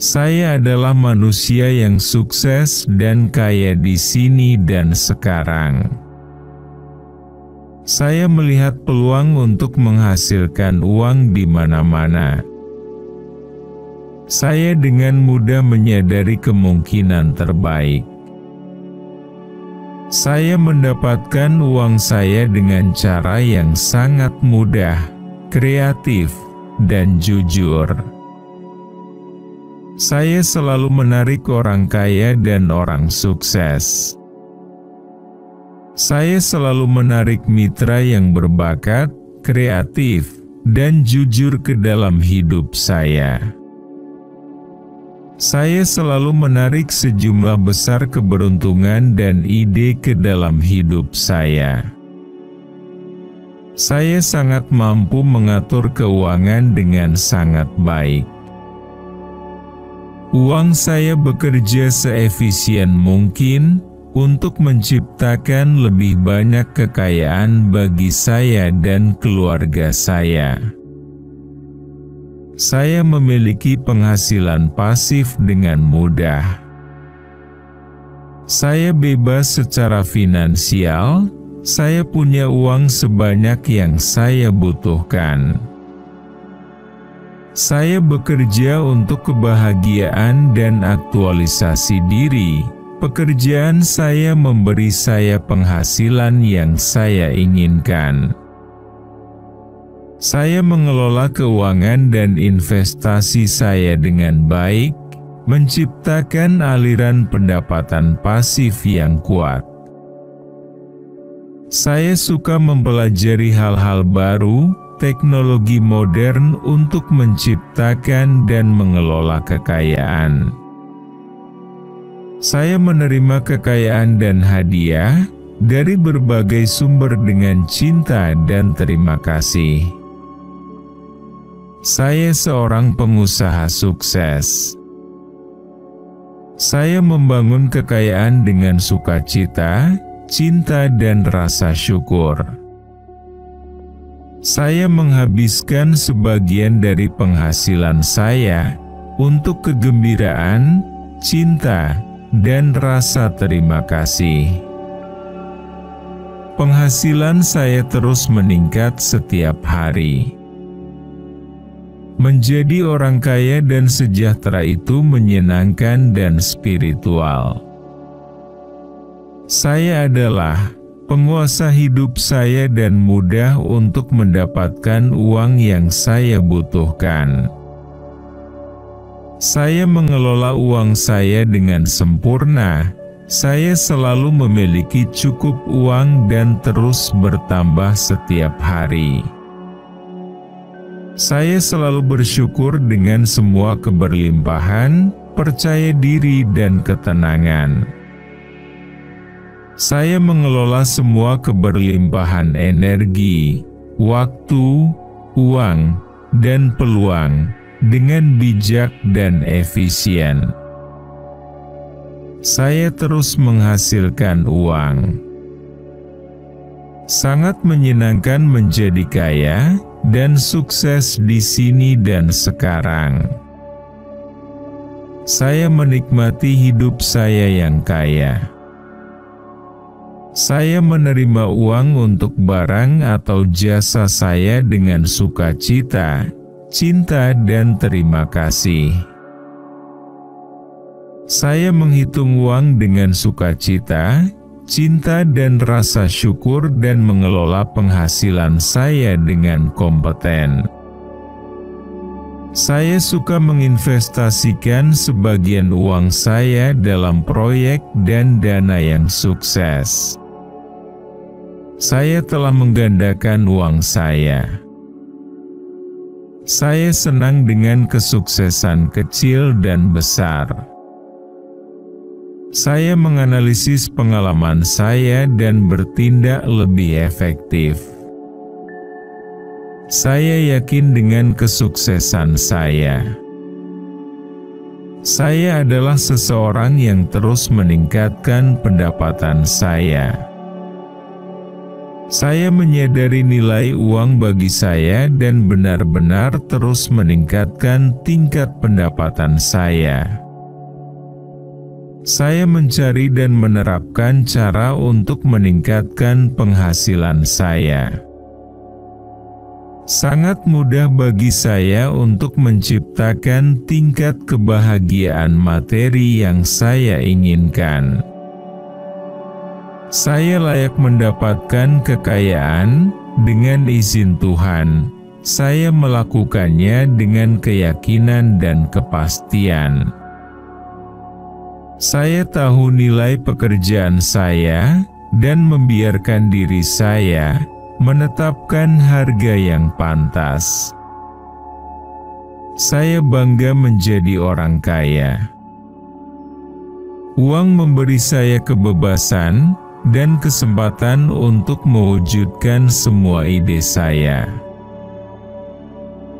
Saya adalah manusia yang sukses dan kaya di sini dan sekarang. Saya melihat peluang untuk menghasilkan uang di mana-mana. Saya dengan mudah menyadari kemungkinan terbaik. Saya mendapatkan uang saya dengan cara yang sangat mudah, kreatif, dan jujur. Saya selalu menarik orang kaya dan orang sukses. Saya selalu menarik mitra yang berbakat, kreatif, dan jujur ke dalam hidup saya. Saya selalu menarik sejumlah besar keberuntungan dan ide ke dalam hidup saya. Saya sangat mampu mengatur keuangan dengan sangat baik. Uang saya bekerja seefisien mungkin untuk menciptakan lebih banyak kekayaan bagi saya dan keluarga saya. Saya memiliki penghasilan pasif dengan mudah. Saya bebas secara finansial, saya punya uang sebanyak yang saya butuhkan. Saya bekerja untuk kebahagiaan dan aktualisasi diri. Pekerjaan saya memberi saya penghasilan yang saya inginkan. Saya mengelola keuangan dan investasi saya dengan baik, menciptakan aliran pendapatan pasif yang kuat. Saya suka mempelajari hal-hal baru, teknologi modern untuk menciptakan dan mengelola kekayaan. Saya menerima kekayaan dan hadiah dari berbagai sumber dengan cinta dan terima kasih. Saya seorang pengusaha sukses. Saya membangun kekayaan dengan sukacita, cinta, dan rasa syukur. Saya menghabiskan sebagian dari penghasilan saya untuk kegembiraan, cinta, dan rasa terima kasih. Penghasilan saya terus meningkat setiap hari. Menjadi orang kaya dan sejahtera itu menyenangkan dan spiritual. Saya adalah penguasa hidup saya dan mudah untuk mendapatkan uang yang saya butuhkan. Saya mengelola uang saya dengan sempurna. Saya selalu memiliki cukup uang dan terus bertambah setiap hari. Saya selalu bersyukur dengan semua keberlimpahan, percaya diri, dan ketenangan. Saya mengelola semua keberlimpahan energi, waktu, uang, dan peluang dengan bijak dan efisien. Saya terus menghasilkan uang. Sangat menyenangkan menjadi kaya dan sukses di sini dan sekarang. Saya menikmati hidup saya yang kaya. Saya menerima uang untuk barang atau jasa saya dengan sukacita, cinta, dan terima kasih. Saya menghitung uang dengan sukacita, cinta, dan rasa syukur dan mengelola penghasilan saya dengan kompeten. Saya suka menginvestasikan sebagian uang saya dalam proyek dan dana yang sukses. Saya telah menggandakan uang saya. Saya senang dengan kesuksesan kecil dan besar. Saya menganalisis pengalaman saya dan bertindak lebih efektif. Saya yakin dengan kesuksesan saya. Saya adalah seseorang yang terus meningkatkan pendapatan saya. Saya menyadari nilai uang bagi saya dan benar-benar terus meningkatkan tingkat pendapatan saya. Saya mencari dan menerapkan cara untuk meningkatkan penghasilan saya. Sangat mudah bagi saya untuk menciptakan tingkat kebahagiaan materi yang saya inginkan. Saya layak mendapatkan kekayaan dengan izin Tuhan. Saya melakukannya dengan keyakinan dan kepastian. Saya tahu nilai pekerjaan saya dan membiarkan diri saya menetapkan harga yang pantas. Saya bangga menjadi orang kaya. Uang memberi saya kebebasan dan kesempatan untuk mewujudkan semua ide saya.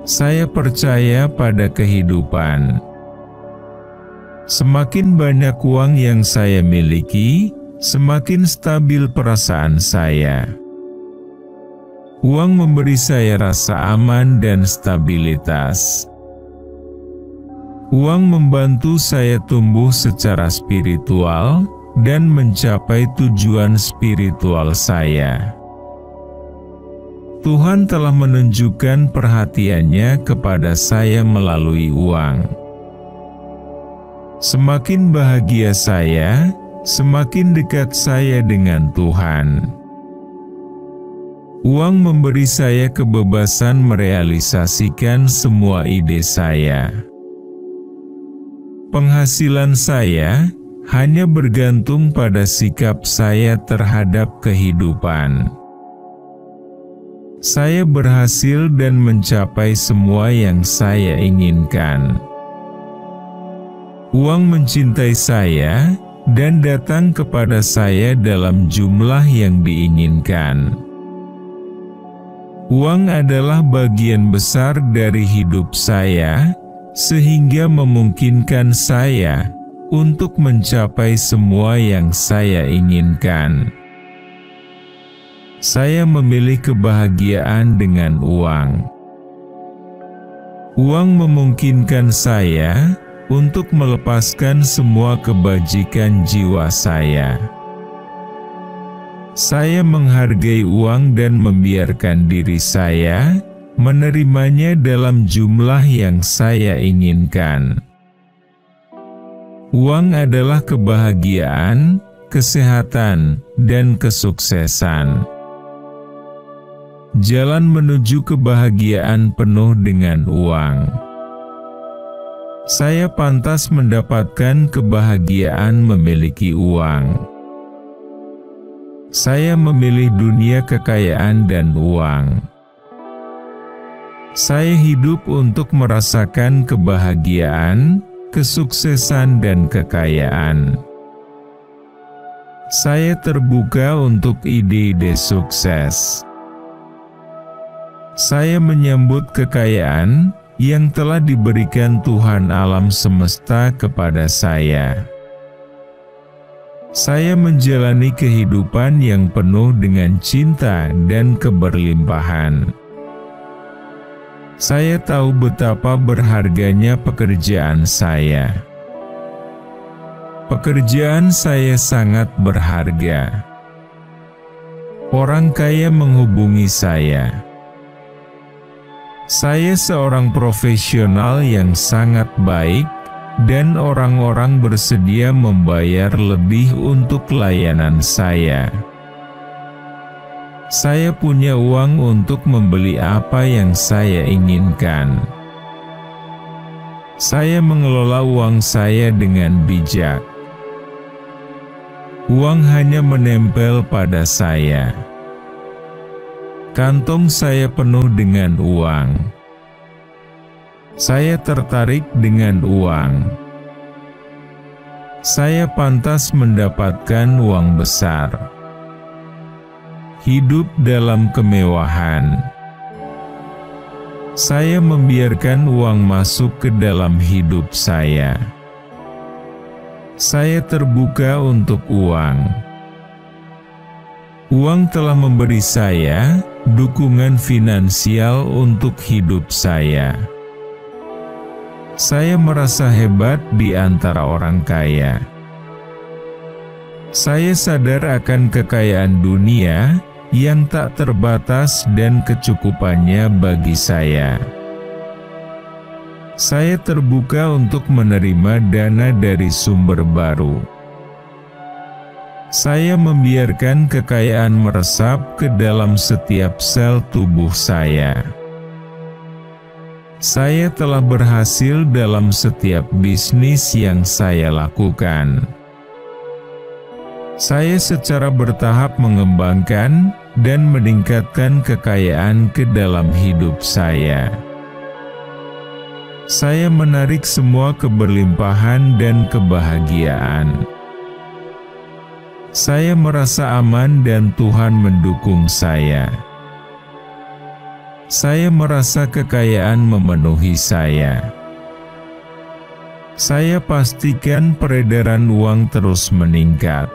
Saya percaya pada kehidupan. Semakin banyak uang yang saya miliki, semakin stabil perasaan saya. Uang memberi saya rasa aman dan stabilitas. Uang membantu saya tumbuh secara spiritual dan mencapai tujuan spiritual saya. Tuhan telah menunjukkan perhatiannya kepada saya melalui uang. Semakin bahagia saya, semakin dekat saya dengan Tuhan. Uang memberi saya kebebasan merealisasikan semua ide saya. Penghasilan saya hanya bergantung pada sikap saya terhadap kehidupan. Saya berhasil dan mencapai semua yang saya inginkan. Uang mencintai saya dan datang kepada saya dalam jumlah yang diinginkan. Uang adalah bagian besar dari hidup saya, sehingga memungkinkan saya untuk mencapai semua yang saya inginkan. Saya memilih kebahagiaan dengan uang. Uang memungkinkan saya untuk melepaskan semua kebajikan jiwa saya. Saya menghargai uang dan membiarkan diri saya menerimanya dalam jumlah yang saya inginkan. Uang adalah kebahagiaan, kesehatan, dan kesuksesan. Jalan menuju kebahagiaan penuh dengan uang. Saya pantas mendapatkan kebahagiaan memiliki uang. Saya memilih dunia kekayaan dan uang. Saya hidup untuk merasakan kebahagiaan, kesuksesan dan kekayaan. Saya terbuka untuk ide-ide sukses. Saya menyambut kekayaan yang telah diberikan Tuhan alam semesta kepada saya. Saya menjalani kehidupan yang penuh dengan cinta dan keberlimpahan. Saya tahu betapa berharganya pekerjaan saya. Pekerjaan saya sangat berharga. Orang kaya menghubungi saya. Saya seorang profesional yang sangat baik, dan orang-orang bersedia membayar lebih untuk layanan saya. Saya punya uang untuk membeli apa yang saya inginkan. Saya mengelola uang saya dengan bijak. Uang hanya menempel pada saya. Kantong saya penuh dengan uang. Saya tertarik dengan uang. Saya pantas mendapatkan uang besar. Hidup dalam kemewahan. Saya membiarkan uang masuk ke dalam hidup saya. Saya terbuka untuk uang. Uang telah memberi saya dukungan finansial untuk hidup saya. Saya merasa hebat di antara orang kaya. Saya sadar akan kekayaan dunia yang tak terbatas dan kecukupannya bagi saya. Saya terbuka untuk menerima dana dari sumber baru. Saya membiarkan kekayaan meresap ke dalam setiap sel tubuh saya. Saya telah berhasil dalam setiap bisnis yang saya lakukan. Saya secara bertahap mengembangkan dan meningkatkan kekayaan ke dalam hidup saya. Saya menarik semua keberlimpahan dan kebahagiaan. Saya merasa aman dan Tuhan mendukung saya. Saya merasa kekayaan memenuhi saya. Saya pastikan peredaran uang terus meningkat.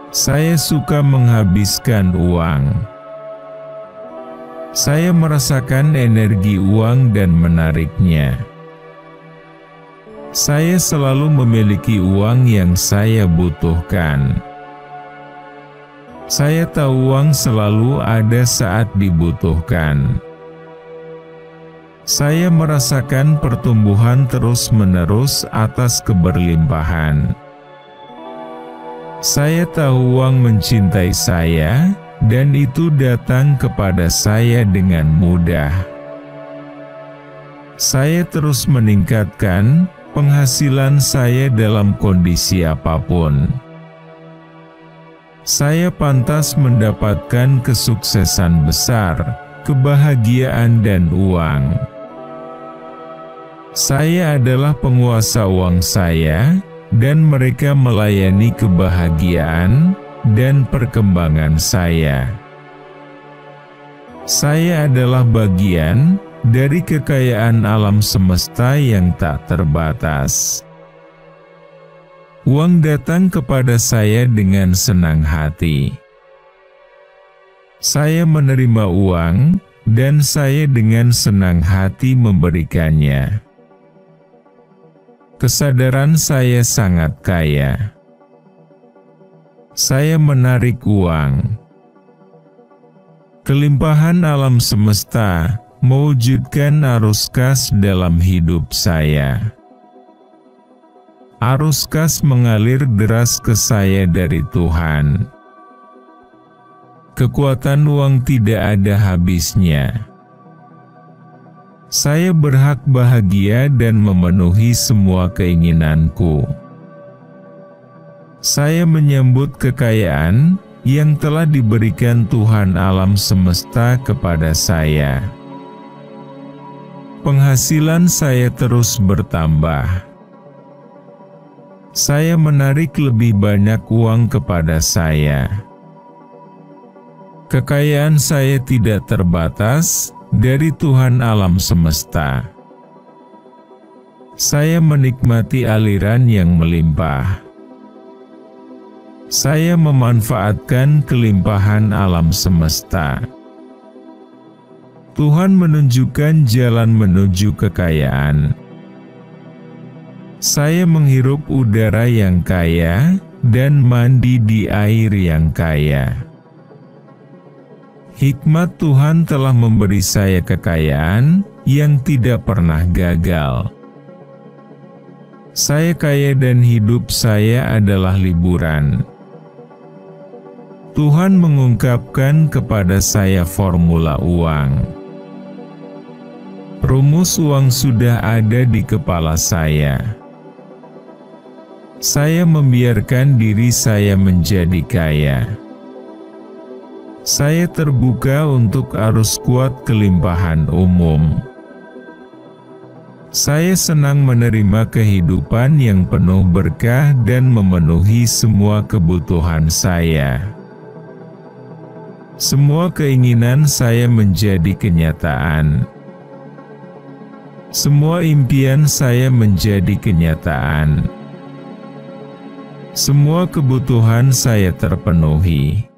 Saya suka menghabiskan uang. Saya merasakan energi uang dan menariknya. Saya selalu memiliki uang yang saya butuhkan. Saya tahu uang selalu ada saat dibutuhkan. Saya merasakan pertumbuhan terus-menerus atas keberlimpahan. Saya tahu uang mencintai saya, dan itu datang kepada saya dengan mudah. Saya terus meningkatkan penghasilan saya dalam kondisi apapun. Saya pantas mendapatkan kesuksesan besar, kebahagiaan dan uang. Saya adalah penguasa uang saya, dan mereka melayani kebahagiaan dan perkembangan saya. Saya adalah bagian dari kekayaan alam semesta yang tak terbatas. Uang datang kepada saya dengan senang hati. Saya menerima uang, dan saya dengan senang hati memberikannya. Kesadaran saya sangat kaya. Saya menarik uang. Kelimpahan alam semesta mewujudkan arus kas dalam hidup saya. Arus kas mengalir deras ke saya dari Tuhan. Kekuatan uang tidak ada habisnya. Saya berhak bahagia dan memenuhi semua keinginanku. Saya menyambut kekayaan yang telah diberikan Tuhan alam semesta kepada saya. Penghasilan saya terus bertambah. Saya menarik lebih banyak uang kepada saya. Kekayaan saya tidak terbatas dari Tuhan alam semesta. Saya menikmati aliran yang melimpah. Saya memanfaatkan kelimpahan alam semesta. Tuhan menunjukkan jalan menuju kekayaan. Saya menghirup udara yang kaya dan mandi di air yang kaya. Hikmat Tuhan telah memberi saya kekayaan yang tidak pernah gagal. Saya kaya dan hidup saya adalah liburan. Tuhan mengungkapkan kepada saya formula uang. Rumus uang sudah ada di kepala saya. Saya membiarkan diri saya menjadi kaya. Saya terbuka untuk arus kuat kelimpahan umum. Saya senang menerima kehidupan yang penuh berkah dan memenuhi semua kebutuhan saya. Semua keinginan saya menjadi kenyataan. Semua impian saya menjadi kenyataan. Semua kebutuhan saya terpenuhi.